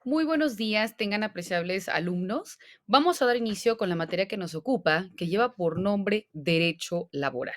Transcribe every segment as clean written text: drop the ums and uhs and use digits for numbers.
Muy buenos días, tengan apreciables alumnos. Vamos a dar inicio con la materia que nos ocupa, que lleva por nombre Derecho Laboral.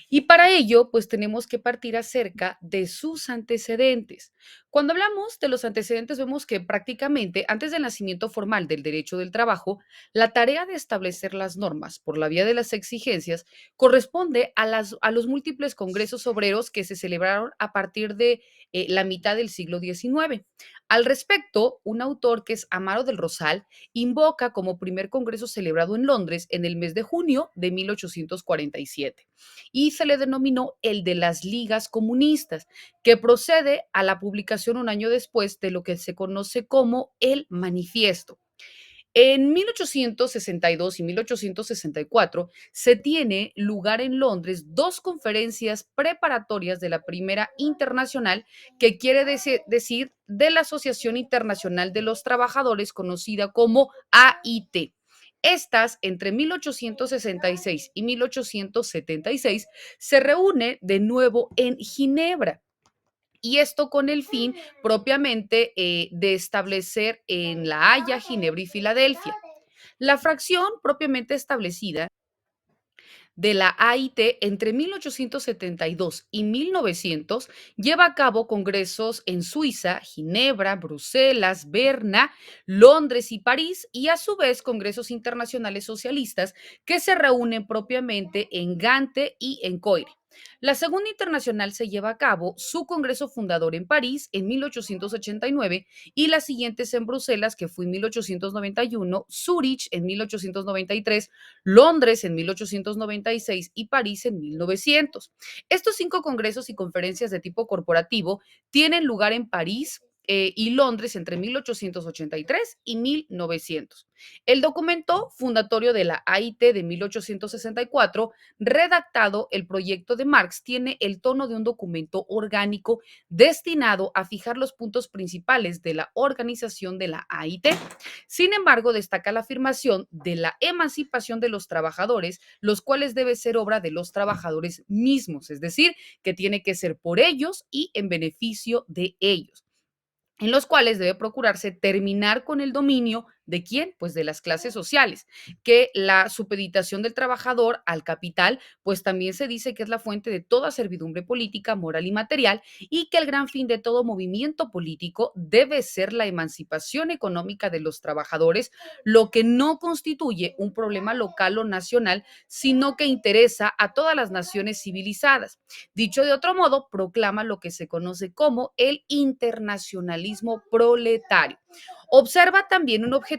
Y para ello, pues tenemos que partir acerca de sus antecedentes. Cuando hablamos de los antecedentes, vemos que prácticamente antes del nacimiento formal del derecho del trabajo, la tarea de establecer las normas por la vía de las exigencias corresponde a los múltiples congresos obreros que se celebraron a partir de la mitad del siglo XIX. Al respecto, un autor que es Amaro del Rosal invoca como primer congreso celebrado en Londres en el mes de junio de 1847 y se le denominó el de las ligas comunistas, que procede a la publicación un año después de lo que se conoce como el manifiesto. En 1862 y 1864 se tiene lugar en Londres dos conferencias preparatorias de la Primera Internacional, que quiere decir de la Asociación Internacional de los Trabajadores, conocida como AIT. Estas, entre 1866 y 1876, se reúne de nuevo en Ginebra y esto con el fin propiamente de establecer en La Haya, Ginebra y Filadelfia. La fracción propiamente establecida de la AIT entre 1872 y 1900 lleva a cabo congresos en Suiza, Ginebra, Bruselas, Berna, Londres y París, y a su vez congresos internacionales socialistas que se reúnen propiamente en Gante y en Coire. La Segunda Internacional se lleva a cabo su congreso fundador en París en 1889 y las siguientes en Bruselas, que fue en 1891, Zúrich en 1893, Londres en 1896 y París en 1900. Estos cinco congresos y conferencias de tipo corporativo tienen lugar en París y Londres entre 1883 y 1900. El documento fundatorio de la AIT de 1864, redactado el proyecto de Marx, tiene el tono de un documento orgánico destinado a fijar los puntos principales de la organización de la AIT. Sin embargo, destaca la afirmación de la emancipación de los trabajadores, los cuales debe ser obra de los trabajadores mismos, es decir, que tiene que ser por ellos y en beneficio de ellos, en los cuales debe procurarse terminar con el dominio de quién, pues de las clases sociales, que la supeditación del trabajador al capital, pues también se dice que es la fuente de toda servidumbre política, moral y material, y que el gran fin de todo movimiento político debe ser la emancipación económica de los trabajadores, lo que no constituye un problema local o nacional, sino que interesa a todas las naciones civilizadas. Dicho de otro modo, proclama lo que se conoce como el internacionalismo proletario. Observa también un objetivo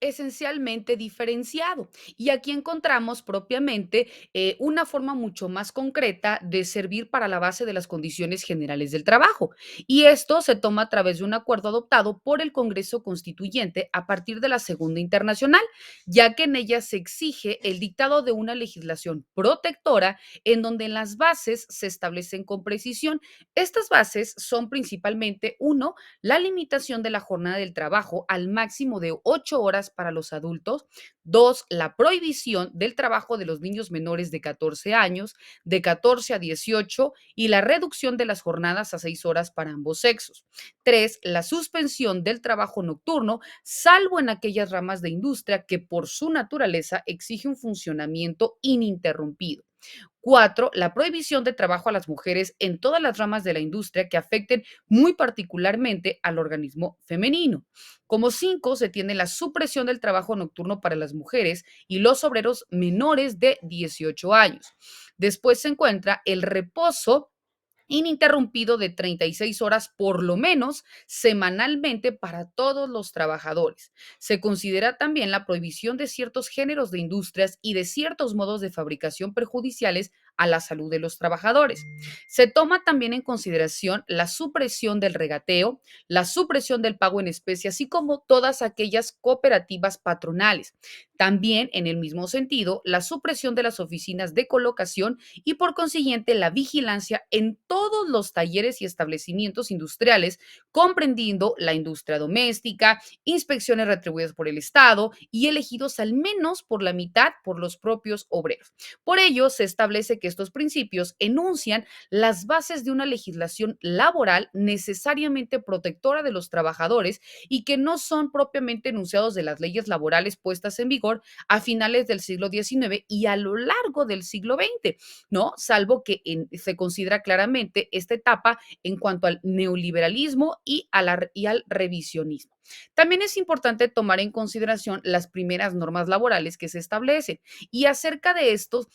esencialmente diferenciado. Y aquí encontramos propiamente una forma mucho más concreta de servir para la base de las condiciones generales del trabajo. Y esto se toma a través de un acuerdo adoptado por el Congreso Constituyente a partir de la Segunda Internacional, ya que en ella se exige el dictado de una legislación protectora en donde las bases se establecen con precisión. Estas bases son principalmente, uno, la limitación de la jornada del trabajo al máximo de 8 horas para los adultos. Dos, la prohibición del trabajo de los niños menores de 14 años, de 14 a 18, y la reducción de las jornadas a 6 horas para ambos sexos. Tres, la suspensión del trabajo nocturno, salvo en aquellas ramas de industria que por su naturaleza exige un funcionamiento ininterrumpido. Cuatro, la prohibición de trabajo a las mujeres en todas las ramas de la industria que afecten muy particularmente al organismo femenino. Como cinco, se tiene la supresión del trabajo nocturno para las mujeres y los obreros menores de 18 años. Después se encuentra el reposo ininterrumpido de 36 horas por lo menos semanalmente para todos los trabajadores. Se considera también la prohibición de ciertos géneros de industrias y de ciertos modos de fabricación perjudiciales a la salud de los trabajadores. Se toma también en consideración la supresión del regateo, la supresión del pago en especie, así como todas aquellas cooperativas patronales. También, en el mismo sentido, la supresión de las oficinas de colocación y por consiguiente la vigilancia en todos los talleres y establecimientos industriales, comprendiendo la industria doméstica, inspecciones retribuidas por el Estado y elegidos al menos por la mitad por los propios obreros. Por ello, se establece que estos principios enuncian las bases de una legislación laboral necesariamente protectora de los trabajadores y que no son propiamente enunciados de las leyes laborales puestas en vigor a finales del siglo XIX y a lo largo del siglo XX, ¿no? Salvo que se considera claramente esta etapa en cuanto al neoliberalismo y al revisionismo. También es importante tomar en consideración las primeras normas laborales que se establecen y acerca de estos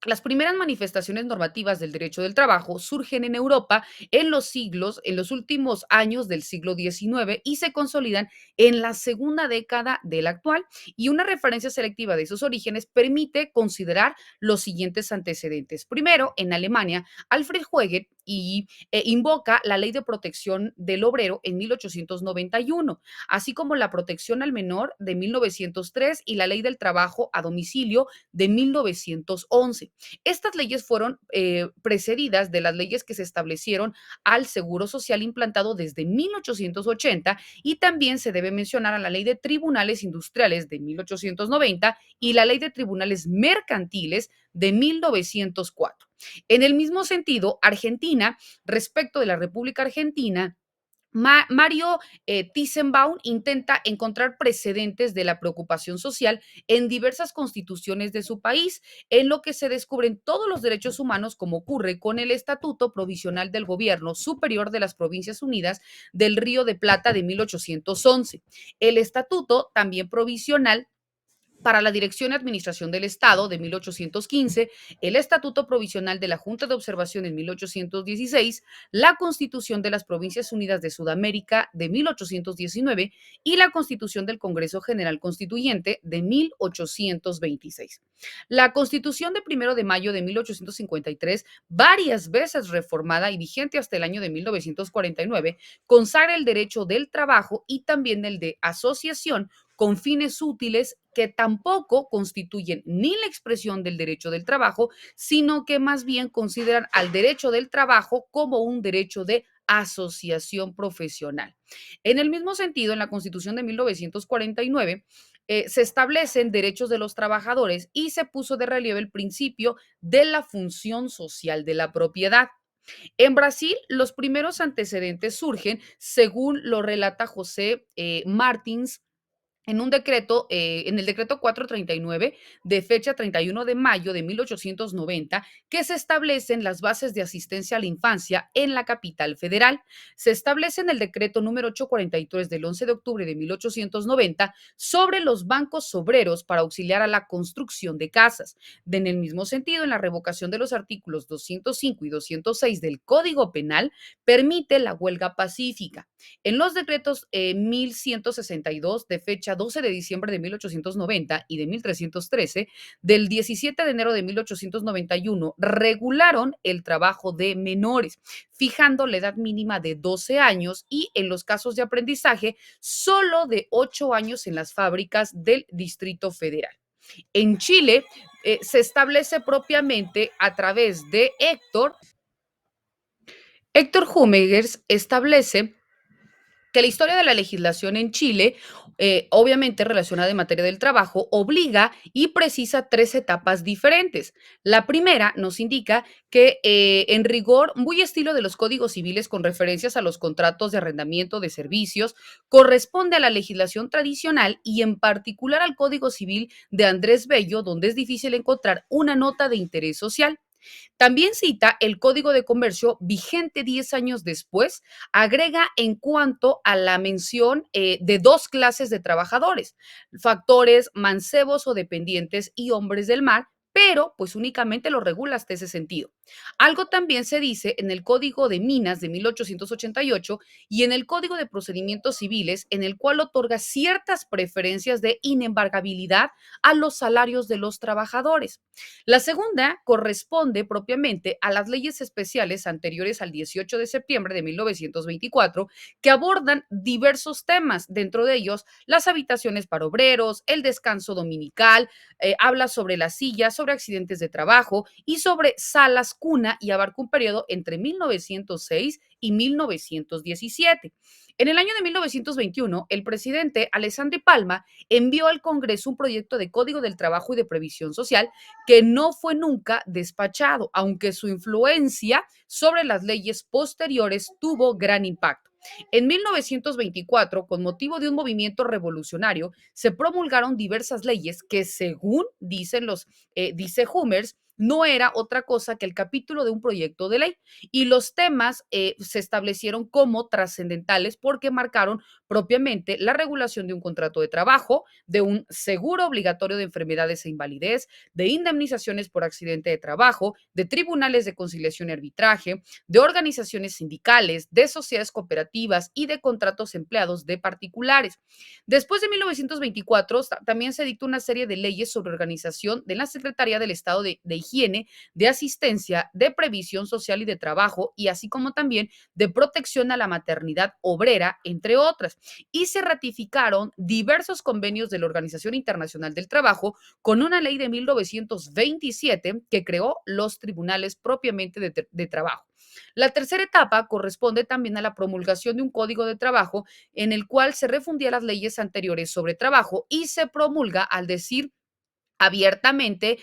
las primeras manifestaciones normativas del derecho del trabajo surgen en Europa en los últimos años del siglo XIX y se consolidan en la segunda década del actual. Y una referencia selectiva de sus orígenes permite considerar los siguientes antecedentes. Primero, en Alemania, Alfred Huegel invoca la Ley de Protección del Obrero en 1891, así como la protección al menor de 1903 y la Ley del Trabajo a domicilio de 1911. Estas leyes fueron precedidas de las leyes que se establecieron al Seguro Social implantado desde 1880 y también se debe mencionar a la Ley de Tribunales Industriales de 1890 y la Ley de Tribunales Mercantiles de 1904. En el mismo sentido, Argentina, respecto de la República Argentina, Mario Thyssen-Baum intenta encontrar precedentes de la preocupación social en diversas constituciones de su país, en lo que se descubren todos los derechos humanos, como ocurre con el Estatuto Provisional del Gobierno Superior de las Provincias Unidas del Río de Plata de 1811. El Estatuto, también provisional, para la Dirección y Administración del Estado de 1815, el Estatuto Provisional de la Junta de Observación en 1816, la Constitución de las Provincias Unidas de Sudamérica de 1819 y la Constitución del Congreso General Constituyente de 1826. La Constitución de 1 de mayo de 1853, varias veces reformada y vigente hasta el año de 1949, consagra el derecho del trabajo y también el de asociación con fines útiles que tampoco constituyen ni la expresión del derecho del trabajo, sino que más bien consideran al derecho del trabajo como un derecho de asociación profesional. En el mismo sentido, en la Constitución de 1949, se establecen derechos de los trabajadores y se puso de relieve el principio de la función social de la propiedad. En Brasil, los primeros antecedentes surgen, según lo relata José Martins, en el decreto 439 de fecha 31 de mayo de 1890, que se establecen las bases de asistencia a la infancia en la capital federal. Se establece en el decreto número 843 del 11 de octubre de 1890 sobre los bancos obreros para auxiliar a la construcción de casas. En el mismo sentido, en la revocación de los artículos 205 y 206 del Código Penal, permite la huelga pacífica. En los decretos 1162 de fecha 12 de diciembre de 1890 y de 1313 del 17 de enero de 1891 regularon el trabajo de menores, fijando la edad mínima de 12 años y en los casos de aprendizaje solo de 8 años en las fábricas del Distrito Federal. En Chile se establece propiamente a través de Héctor Humegers establece que la historia de la legislación en Chile, obviamente relacionada en materia del trabajo, obliga y precisa tres etapas diferentes. La primera nos indica que, en rigor, muy estilo de los códigos civiles con referencias a los contratos de arrendamiento de servicios, corresponde a la legislación tradicional y en particular al Código Civil de Andrés Bello, donde es difícil encontrar una nota de interés social. También cita el Código de Comercio vigente 10 años después, agrega en cuanto a la mención de dos clases de trabajadores, factores mancebos o dependientes y hombres del mar, pero pues únicamente lo regula hasta ese sentido. Algo también se dice en el Código de Minas de 1888 y en el Código de Procedimientos Civiles, en el cual otorga ciertas preferencias de inembargabilidad a los salarios de los trabajadores. La segunda corresponde propiamente a las leyes especiales anteriores al 18 de septiembre de 1924 que abordan diversos temas, dentro de ellos las habitaciones para obreros, el descanso dominical, habla sobre las sillas, sobre accidentes de trabajo y sobre salas cuna y abarca un periodo entre 1906 y 1917. En el año de 1921, el presidente Alessandro Palma envió al Congreso un proyecto de Código del Trabajo y de Previsión Social que no fue nunca despachado, aunque su influencia sobre las leyes posteriores tuvo gran impacto. En 1924, con motivo de un movimiento revolucionario, se promulgaron diversas leyes que, según dice Hummers, no era otra cosa que el capítulo de un proyecto de ley y los temas se establecieron como trascendentales porque marcaron propiamente la regulación de un contrato de trabajo, de un seguro obligatorio de enfermedades e invalidez, de indemnizaciones por accidente de trabajo, de tribunales de conciliación y arbitraje, de organizaciones sindicales, de sociedades cooperativas y de contratos empleados de particulares. Después de 1924, también se dictó una serie de leyes sobre organización de la Secretaría del Estado de Higiene, de Asistencia, de Previsión Social y de Trabajo, y así como también de protección a la maternidad obrera, entre otras. Y se ratificaron diversos convenios de la Organización Internacional del Trabajo con una ley de 1927 que creó los tribunales propiamente de trabajo. La tercera etapa corresponde también a la promulgación de un código de trabajo en el cual se refundían las leyes anteriores sobre trabajo y se promulga al decir abiertamente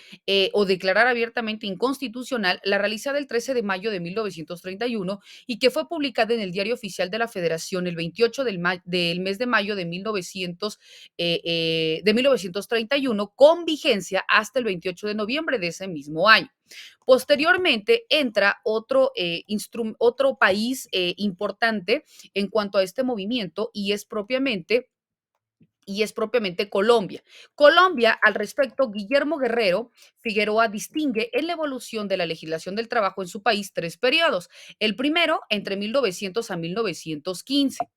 o declarar abiertamente inconstitucional la realizada el 13 de mayo de 1931 y que fue publicada en el Diario Oficial de la Federación el 28 del mes de mayo de 1931 con vigencia hasta el 28 de noviembre de ese mismo año. Posteriormente entra otro país importante en cuanto a este movimiento y es propiamente Colombia. Colombia, al respecto, Guillermo Guerrero Figueroa distingue en la evolución de la legislación del trabajo en su país tres periodos. El primero, entre 1900 a 1915.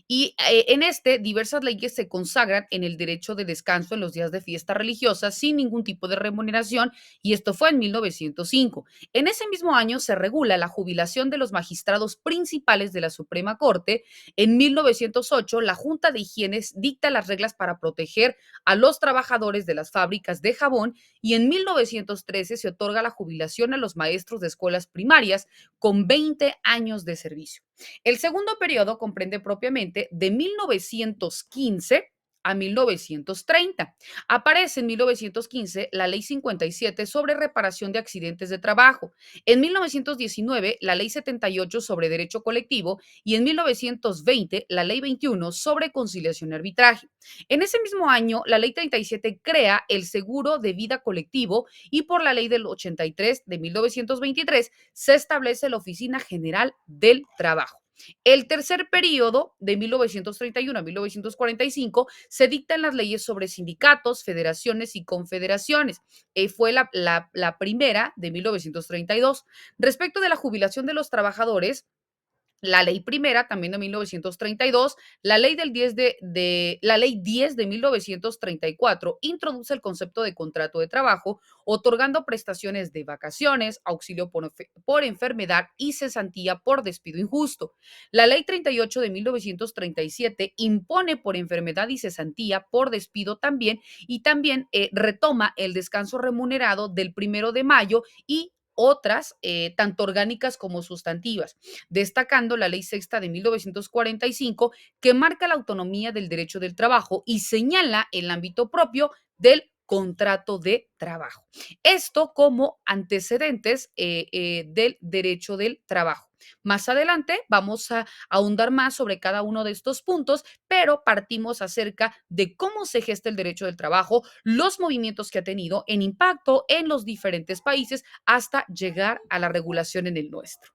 Y en este, diversas leyes se consagran en el derecho de descanso en los días de fiesta religiosa sin ningún tipo de remuneración, y esto fue en 1905. En ese mismo año se regula la jubilación de los magistrados principales de la Suprema Corte. En 1908, la Junta de Higiene dicta las reglas para proteger a los trabajadores de las fábricas de jabón, y en 1913 se otorga la jubilación a los maestros de escuelas primarias con 20 años de servicio. El segundo periodo comprende propiamente de 1915 a 1930. Aparece en 1915 la Ley 57 sobre reparación de accidentes de trabajo, en 1919 la Ley 78 sobre derecho colectivo y en 1920 la Ley 21 sobre conciliación y arbitraje. En ese mismo año, la Ley 37 crea el seguro de vida colectivo y por la Ley del 83 de 1923 se establece la Oficina General del Trabajo. El tercer periodo, de 1931 a 1945, se dictan las leyes sobre sindicatos, federaciones y confederaciones. Fue la primera de 1932. Respecto de la jubilación de los trabajadores, la ley primera, también de 1932, la ley 10 de 1934 introduce el concepto de contrato de trabajo, otorgando prestaciones de vacaciones, auxilio por enfermedad y cesantía por despido injusto. La ley 38 de 1937 impone por enfermedad y cesantía por despido también, y también retoma el descanso remunerado del 1 de mayo y otras, tanto orgánicas como sustantivas, destacando la Ley Sexta de 1945, que marca la autonomía del derecho del trabajo y señala el ámbito propio del contrato de trabajo. Esto como antecedentes del derecho del trabajo. Más adelante vamos a ahondar más sobre cada uno de estos puntos, pero partimos acerca de cómo se gesta el derecho del trabajo, los movimientos que ha tenido en impacto en los diferentes países hasta llegar a la regulación en el nuestro.